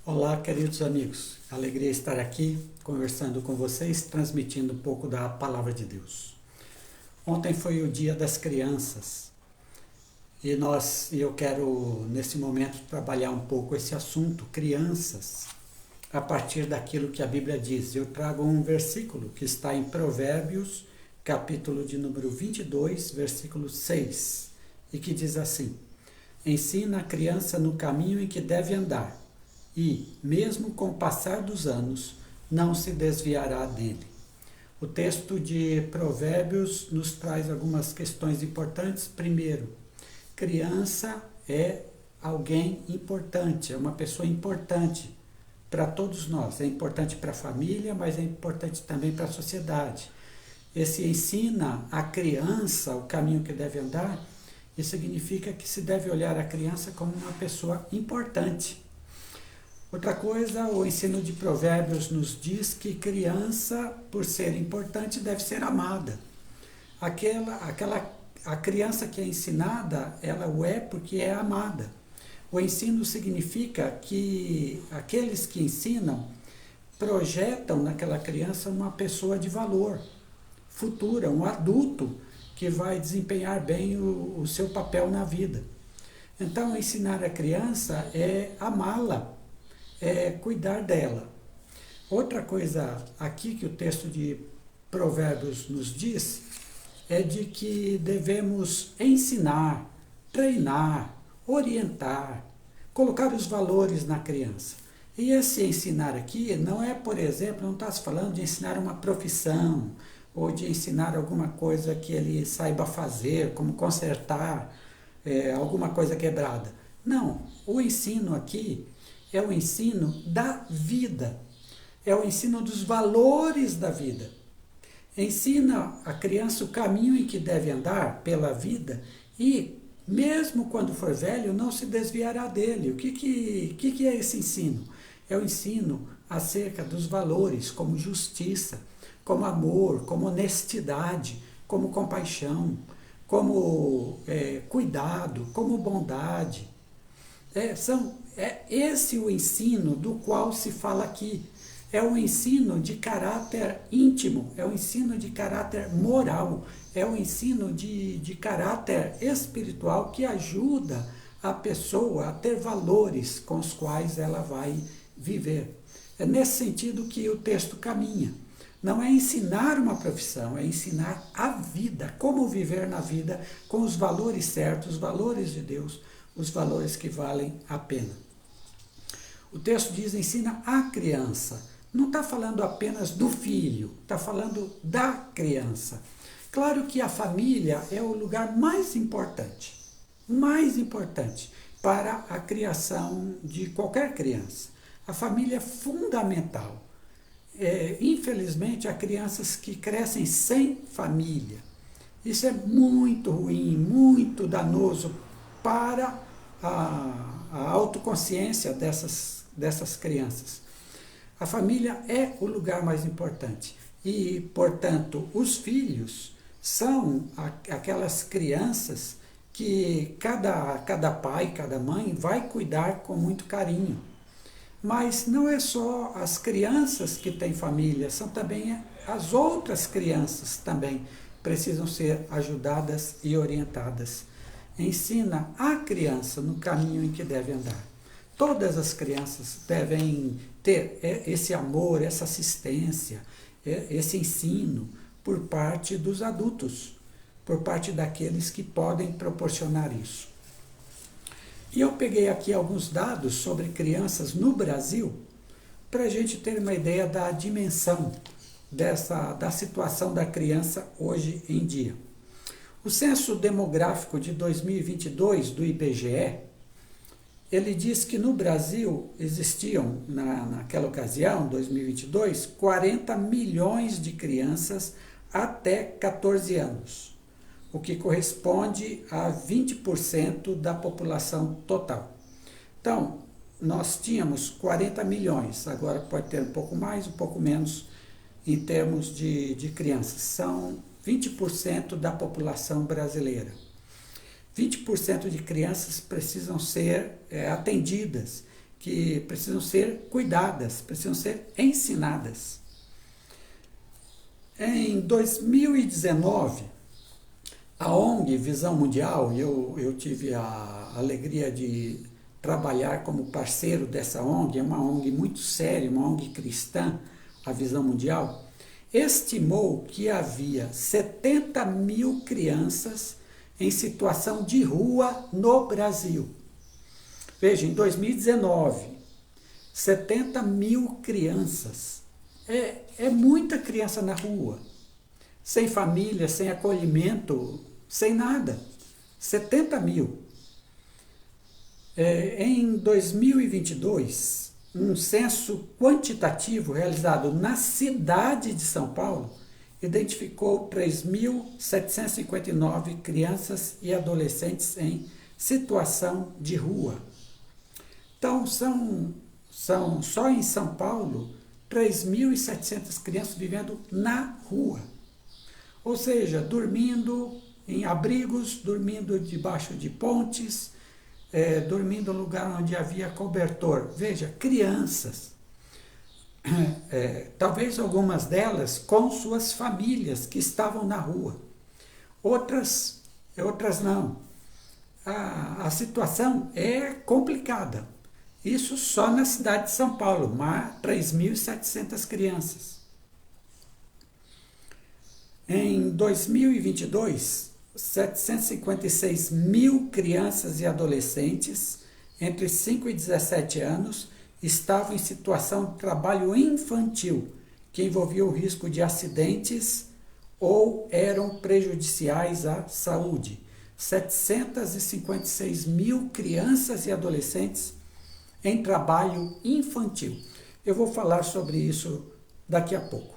Olá, queridos amigos. Alegria estar aqui conversando com vocês, transmitindo um pouco da palavra de Deus. Ontem foi o Dia das Crianças e eu quero nesse momento trabalhar um pouco esse assunto, crianças, a partir daquilo que a Bíblia diz. Eu trago um versículo que está em Provérbios, capítulo de número 22, versículo 6, e que diz assim: Ensina a criança no caminho em que deve andar, e, mesmo com o passar dos anos, não se desviará dele. O texto de Provérbios nos traz algumas questões importantes. Primeiro, criança é alguém importante, é uma pessoa importante para todos nós. É importante para a família, mas é importante também para a sociedade. Esse ensina a criança o caminho que deve andar, isso significa que se deve olhar a criança como uma pessoa importante. Outra coisa, o ensino de Provérbios nos diz que criança, por ser importante, deve ser amada. A criança que é ensinada, ela o é porque é amada. O ensino significa que aqueles que ensinam projetam naquela criança uma pessoa de valor futura, um adulto que vai desempenhar bem o seu papel na vida. Então, ensinar a criança é amá-la, é cuidar dela. Outra coisa aqui que o texto de Provérbios nos diz é de que devemos ensinar, treinar, orientar, colocar os valores na criança. E esse ensinar aqui não é, por exemplo, não está se falando de ensinar uma profissão ou de ensinar alguma coisa que ele saiba fazer, como consertar alguma coisa quebrada. Não, o ensino aqui é o ensino da vida, é o ensino dos valores da vida. Ensina a criança o caminho em que deve andar pela vida e, mesmo quando for velho, não se desviará dele. O que é esse ensino? É o ensino acerca dos valores, como justiça, como amor, como honestidade, como compaixão, como cuidado, como bondade. É esse o ensino do qual se fala aqui. É um ensino de caráter íntimo, é um ensino de caráter moral, é um ensino de caráter espiritual que ajuda a pessoa a ter valores com os quais ela vai viver. É nesse sentido que o texto caminha. Não é ensinar uma profissão, é ensinar a vida, como viver na vida com os valores certos, os valores de Deus, os valores que valem a pena. O texto diz: ensina a criança. Não está falando apenas do filho, está falando da criança. Claro que a família é o lugar mais importante para a criação de qualquer criança. A família é fundamental. Infelizmente, há crianças que crescem sem família. Isso é muito ruim, muito danoso para a autoconsciência dessas crianças. A família é o lugar mais importante e, portanto, os filhos são aquelas crianças que cada pai, cada mãe vai cuidar com muito carinho. Mas não é só as crianças que têm família, são também as outras crianças também precisam ser ajudadas e orientadas. Ensina a criança no caminho em que deve andar. Todas as crianças devem ter esse amor, essa assistência, esse ensino por parte dos adultos, por parte daqueles que podem proporcionar isso. E eu peguei aqui alguns dados sobre crianças no Brasil, para a gente ter uma ideia da dimensão da situação da criança hoje em dia. O Censo Demográfico de 2022 do IBGE, ele diz que no Brasil existiam, naquela ocasião, 2022, 40 milhões de crianças até 14 anos, o que corresponde a 20% da população total. Então, nós tínhamos 40 milhões, agora pode ter um pouco mais, um pouco menos, em termos de crianças. São 20% da população brasileira. 20% de crianças precisam ser atendidas que precisam ser cuidadas, precisam ser ensinadas. Em 2019, a ONG Visão Mundial, eu tive a alegria de trabalhar como parceiro dessa ONG, é uma ONG muito séria, uma ONG cristã, a Visão Mundial, estimou que havia 70 mil crianças em situação de rua no Brasil. Veja, em 2019, 70 mil crianças. É muita criança na rua, sem família, sem acolhimento, sem nada. 70 mil. Em 2022, um censo quantitativo realizado na cidade de São Paulo identificou 3.759 crianças e adolescentes em situação de rua. Então, são só em São Paulo 3.700 crianças vivendo na rua. Ou seja, dormindo em abrigos, dormindo debaixo de pontes, dormindo no lugar onde havia cobertor. Veja, crianças. Talvez algumas delas com suas famílias que estavam na rua. Outras não. A situação é complicada. Isso só na cidade de São Paulo, 3.700 crianças. Em 2022, 756 mil crianças e adolescentes entre 5 e 17 anos estavam em situação de trabalho infantil, que envolvia o risco de acidentes ou eram prejudiciais à saúde. 756 mil crianças e adolescentes em trabalho infantil. Eu vou falar sobre isso daqui a pouco.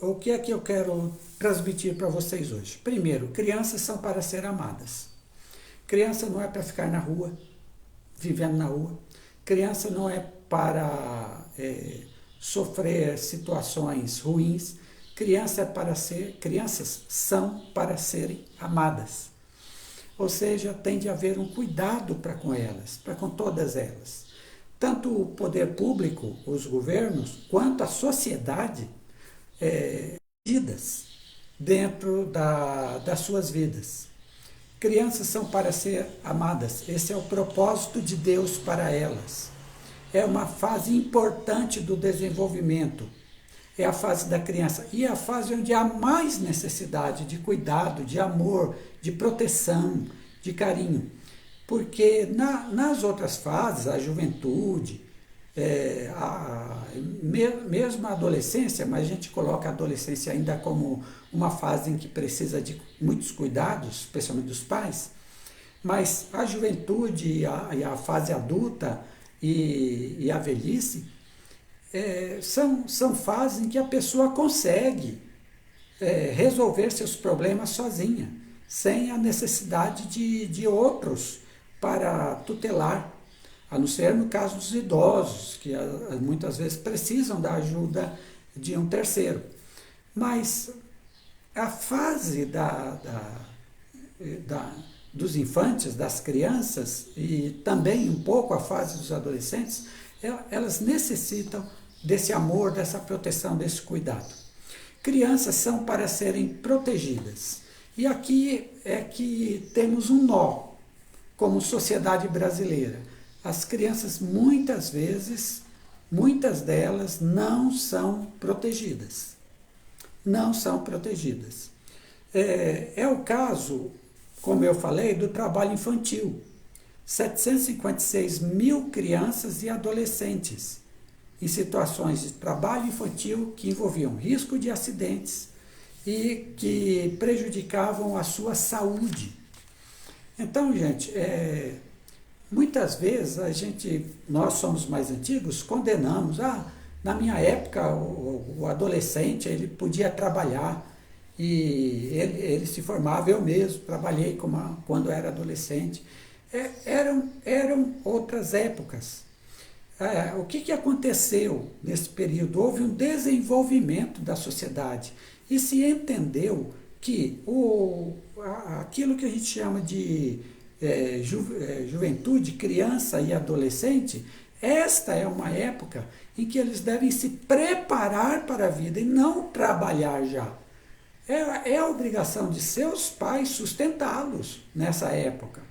O que é que eu quero transmitir para vocês hoje? Primeiro, crianças são para ser amadas. Criança não é para ficar na rua, vivendo na rua. Criança não é para sofrer situações ruins. Crianças são para serem amadas. Ou seja, tem de haver um cuidado para com elas, para com todas elas. Tanto o poder público, os governos, quanto a sociedade, vidas dentro das suas vidas. Crianças são para ser amadas. Esse é o propósito de Deus para elas. É uma fase importante do desenvolvimento. É a fase da criança. E é a fase onde há mais necessidade de cuidado, de amor, de proteção, de carinho. Porque nas outras fases, a juventude, mesmo a adolescência, mas a gente coloca a adolescência ainda como uma fase em que precisa de muitos cuidados, especialmente dos pais, mas a juventude e a fase adulta e a velhice são fases em que a pessoa consegue resolver seus problemas sozinha, sem a necessidade de outros para tutelar, a não ser no caso dos idosos, que muitas vezes precisam da ajuda de um terceiro. Mas a fase dos infantes, das crianças, e também um pouco a fase dos adolescentes, elas necessitam desse amor, dessa proteção, desse cuidado. Crianças são para serem protegidas. E aqui é que temos um nó, como sociedade brasileira. As crianças, muitas vezes, muitas delas não são protegidas. Não são protegidas. É o caso, como eu falei, do trabalho infantil. 756 mil crianças e adolescentes em situações de trabalho infantil que envolviam risco de acidentes e que prejudicavam a sua saúde. Então, gente, muitas vezes nós somos mais antigos, condenamos, na minha época o adolescente ele podia trabalhar e ele se formava, eu mesmo trabalhei quando era adolescente. Eram outras épocas. O que aconteceu nesse período? Houve um desenvolvimento da sociedade e se entendeu que aquilo que a gente chama de juventude, criança e adolescente, esta é uma época em que eles devem se preparar para a vida e não trabalhar já. É a obrigação de seus pais sustentá-los nessa época.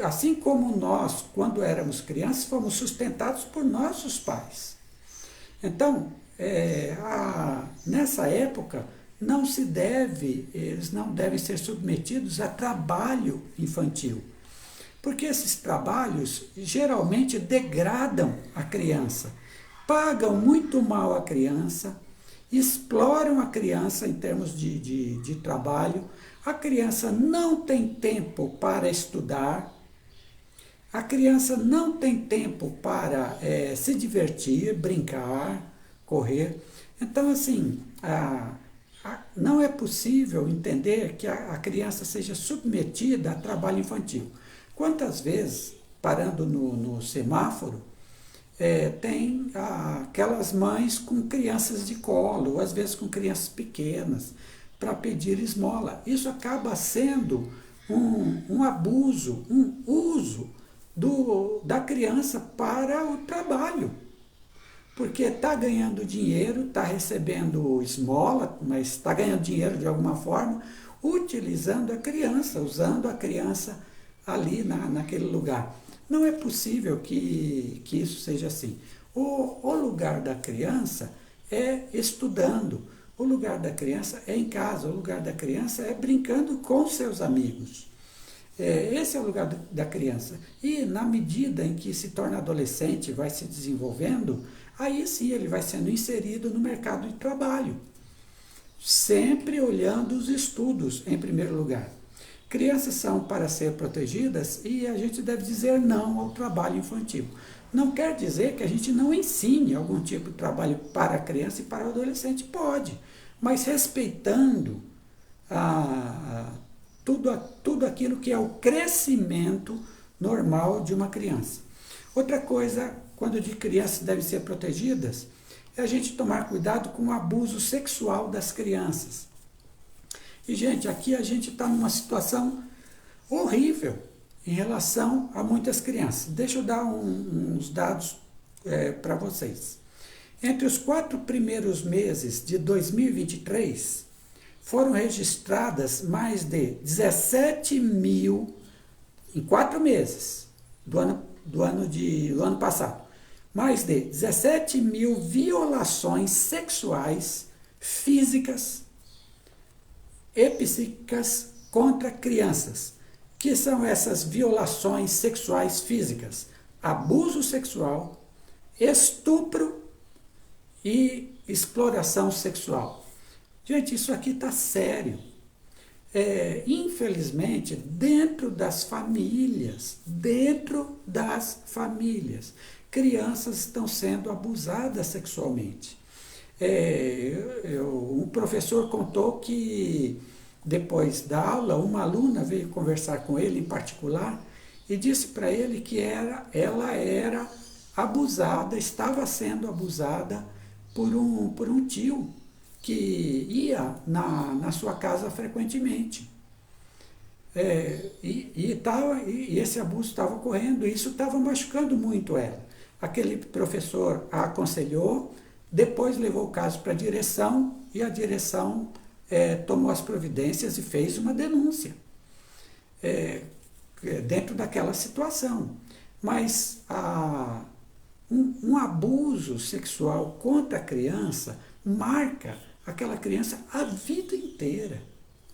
Assim como nós, quando éramos crianças, fomos sustentados por nossos pais. Então, nessa época, eles não devem ser submetidos a trabalho infantil. Porque esses trabalhos geralmente degradam a criança, pagam muito mal a criança, exploram a criança em termos de trabalho, a criança não tem tempo para estudar, a criança não tem tempo para se divertir, brincar, correr. Então, assim, não é possível entender que a criança seja submetida a trabalho infantil. Quantas vezes, parando no semáforo, tem aquelas mães com crianças de colo, ou às vezes com crianças pequenas, para pedir esmola. Isso acaba sendo um abuso, um uso da criança para o trabalho. Porque está ganhando dinheiro, está recebendo esmola, mas está ganhando dinheiro de alguma forma, utilizando a criança, usando a criança ali naquele lugar. Não é possível que isso seja assim. O lugar da criança é estudando, o lugar da criança é em casa, o lugar da criança é brincando com seus amigos. Esse é o lugar da criança. E na medida em que se torna adolescente, vai se desenvolvendo, aí sim ele vai sendo inserido no mercado de trabalho. Sempre olhando os estudos em primeiro lugar. Crianças são para ser protegidas e a gente deve dizer não ao trabalho infantil. Não quer dizer que a gente não ensine algum tipo de trabalho para a criança e para o adolescente, pode, mas respeitando tudo aquilo que é o crescimento normal de uma criança. Outra coisa, quando de crianças devem ser protegidas, é a gente tomar cuidado com o abuso sexual das crianças. E, gente, aqui a gente está numa situação horrível em relação a muitas crianças. Deixa eu dar uns dados para vocês. Entre os 4 primeiros meses de 2023, foram registradas mais de 17 mil, em 4 meses do ano passado, mais de 17 mil violações sexuais, físicas e psíquicas contra crianças. Que são essas violações sexuais físicas? Abuso sexual, estupro e exploração sexual. Gente, isso aqui está sério. Infelizmente, dentro das famílias, crianças estão sendo abusadas sexualmente. Um professor contou que, depois da aula, uma aluna veio conversar com ele em particular e disse para ele que ela era abusada, estava sendo abusada por um tio que ia na sua casa frequentemente. E esse abuso estava ocorrendo, e isso estava machucando muito ela. Aquele professor a aconselhou, depois levou o caso para a direção, e a direção tomou as providências e fez uma denúncia dentro daquela situação. Mas um abuso sexual contra a criança marca aquela criança a vida inteira.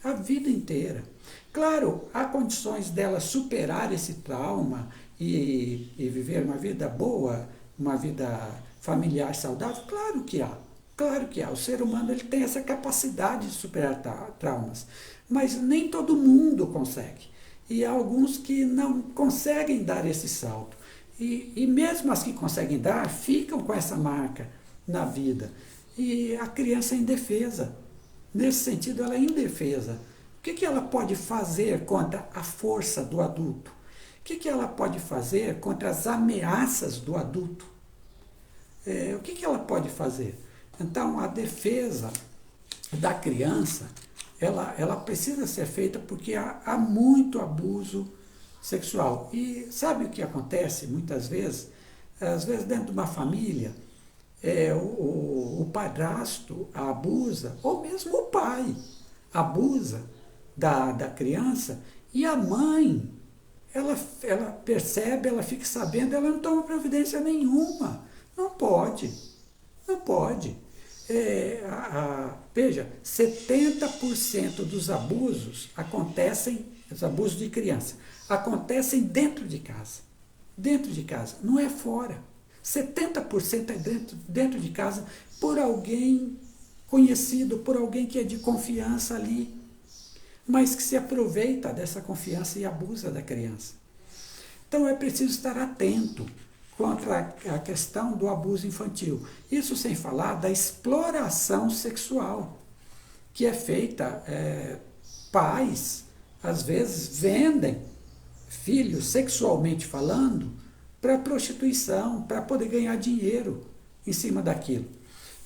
A vida inteira. Claro, há condições dela superar esse trauma e viver uma vida boa, uma vida familiar saudável? Claro que há. Claro que há. O ser humano ele tem essa capacidade de superar traumas. Mas nem todo mundo consegue. E há alguns que não conseguem dar esse salto. E mesmo as que conseguem dar, ficam com essa marca na vida. E a criança é indefesa. Nesse sentido, ela é indefesa. O que ela pode fazer contra a força do adulto? O que ela pode fazer contra as ameaças do adulto? O que ela pode fazer? Então, a defesa da criança, ela precisa ser feita porque há muito abuso sexual. E sabe o que acontece muitas vezes? Às vezes dentro de uma família, o padrasto abusa, ou mesmo o pai abusa da criança, e a mãe, ela percebe, ela fica sabendo, ela não toma providência nenhuma. Não pode, não pode. Veja, 70% dos abusos acontecem, os abusos de criança, acontecem dentro de casa. Dentro de casa, não é fora. 70% é dentro de casa, por alguém conhecido, por alguém que é de confiança ali, mas que se aproveita dessa confiança e abusa da criança. Então é preciso estar atento contra a questão do abuso infantil. Isso sem falar da exploração sexual, que é feita, pais, às vezes, vendem filhos sexualmente falando para prostituição, para poder ganhar dinheiro em cima daquilo.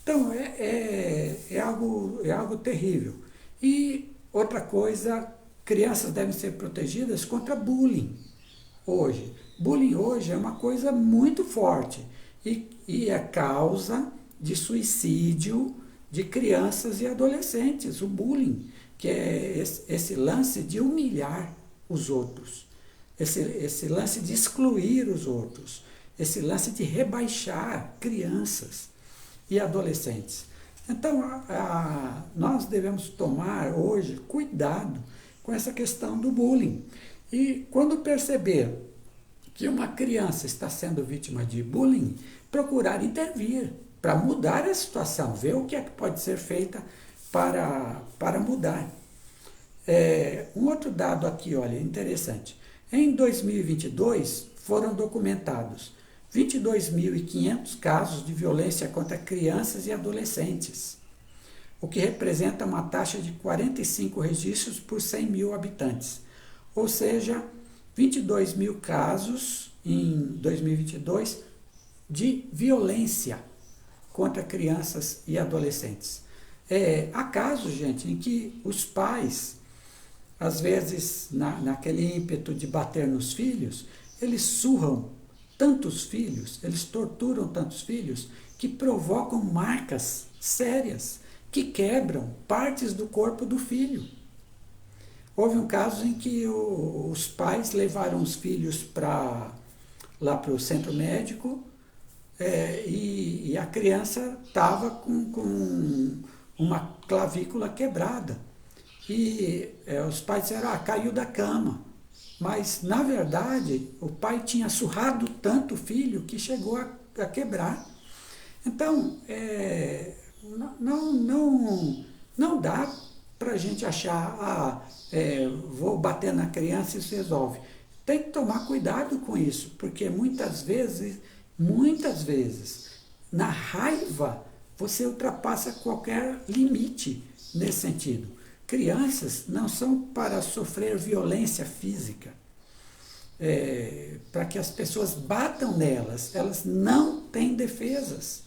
Então é algo terrível. E outra coisa, crianças devem ser protegidas contra bullying hoje. Bullying hoje é uma coisa muito forte e é causa de suicídio de crianças e adolescentes. O bullying, que é esse lance de humilhar os outros, esse lance de excluir os outros, esse lance de rebaixar crianças e adolescentes. Então, nós devemos tomar hoje cuidado com essa questão do bullying. E quando perceber que uma criança está sendo vítima de bullying, procurar intervir para mudar a situação, ver o que é que pode ser feito para mudar. Um outro dado aqui, olha, interessante. Em 2022, foram documentados 22.500 casos de violência contra crianças e adolescentes, o que representa uma taxa de 45 registros por 100 mil habitantes. Ou seja, 22 mil casos em 2022 de violência contra crianças e adolescentes. Há casos, gente, em que os pais, às vezes, naquele ímpeto de bater nos filhos, eles surram tantos filhos, eles torturam tantos filhos, que provocam marcas sérias, que quebram partes do corpo do filho. Houve um caso em que os pais levaram os filhos lá para o centro médico, e a criança estava com uma clavícula quebrada. E os pais disseram, caiu da cama. Mas, na verdade, o pai tinha surrado tanto o filho que chegou a quebrar. Então, não dá para a gente achar, vou bater na criança e isso resolve. Tem que tomar cuidado com isso, porque muitas vezes, na raiva, você ultrapassa qualquer limite nesse sentido. Crianças não são para sofrer violência física, para que as pessoas batam nelas, elas não têm defesas.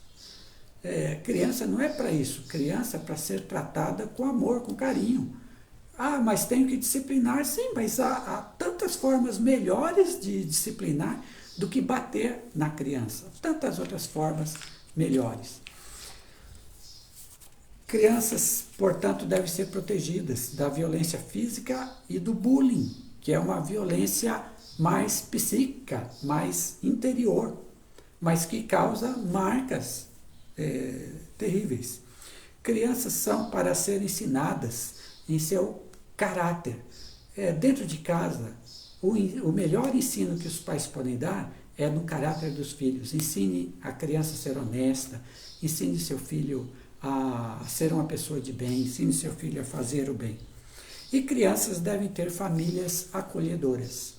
Criança não é para isso, criança é para ser tratada com amor, com carinho. Mas tenho que disciplinar, sim, mas há tantas formas melhores de disciplinar do que bater na criança, tantas outras formas melhores. Crianças, portanto, devem ser protegidas da violência física e do bullying, que é uma violência mais psíquica, mais interior, mas que causa marcas terríveis. Crianças são para ser ensinadas em seu caráter. Dentro de casa, o melhor ensino que os pais podem dar é no caráter dos filhos. Ensine a criança a ser honesta, ensine seu filho a ser uma pessoa de bem, ensine seu filho a fazer o bem. E crianças devem ter famílias acolhedoras.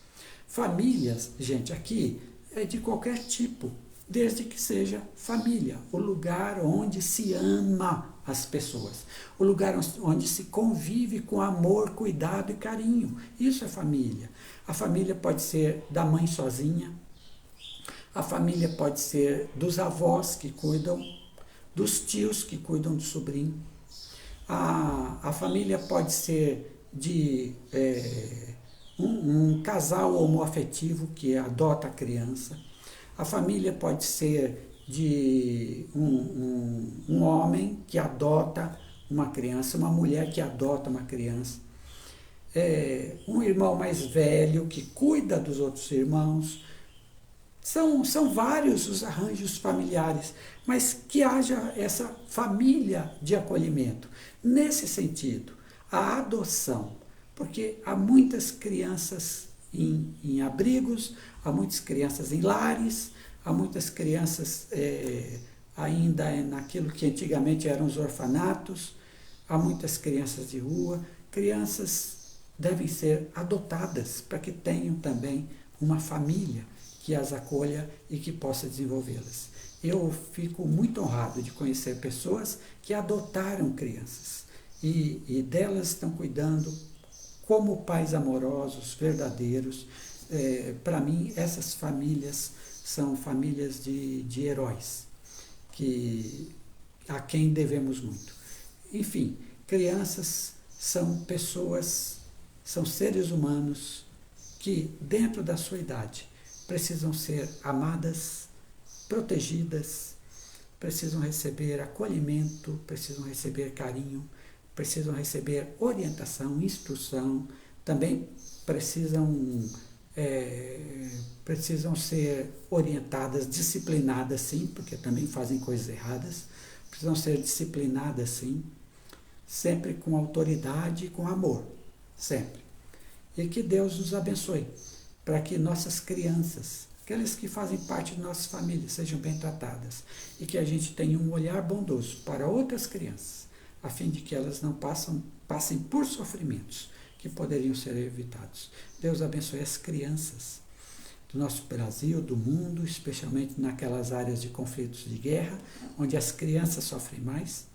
Famílias, gente, aqui é de qualquer tipo, desde que seja família, o lugar onde se ama as pessoas, o lugar onde se convive com amor, cuidado e carinho. Isso é família. A família pode ser da mãe sozinha, a família pode ser dos avós que cuidam, dos tios que cuidam do sobrinho. A família pode ser de um casal homoafetivo que adota a criança. A família pode ser de um homem que adota uma criança, uma mulher que adota uma criança, um irmão mais velho que cuida dos outros irmãos. São vários os arranjos familiares, mas que haja essa família de acolhimento. Nesse sentido, a adoção, porque há muitas crianças em abrigos, há muitas crianças em lares, há muitas crianças ainda naquilo que antigamente eram os orfanatos, há muitas crianças de rua. Crianças devem ser adotadas para que tenham também uma família que as acolha e que possa desenvolvê-las. Eu fico muito honrado de conhecer pessoas que adotaram crianças e delas estão cuidando como pais amorosos, verdadeiros. Para mim, essas famílias são famílias de heróis, a quem devemos muito. Enfim, crianças são pessoas, são seres humanos que, dentro da sua idade, precisam ser amadas, protegidas, precisam receber acolhimento, precisam receber carinho, precisam receber orientação, instrução, também precisam ser orientadas, disciplinadas sim, porque também fazem coisas erradas, precisam ser disciplinadas sim, sempre com autoridade e com amor, sempre. E que Deus nos abençoe, para que nossas crianças, aqueles que fazem parte de nossas famílias, sejam bem tratadas e que a gente tenha um olhar bondoso para outras crianças, a fim de que elas não passem por sofrimentos que poderiam ser evitados. Deus abençoe as crianças do nosso Brasil, do mundo, especialmente naquelas áreas de conflitos de guerra, onde as crianças sofrem mais.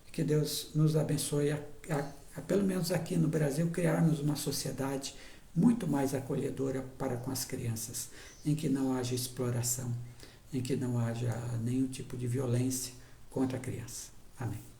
E que Deus nos abençoe pelo menos aqui no Brasil, criarmos uma sociedade muito mais acolhedora para com as crianças, em que não haja exploração, em que não haja nenhum tipo de violência contra a criança. Amém.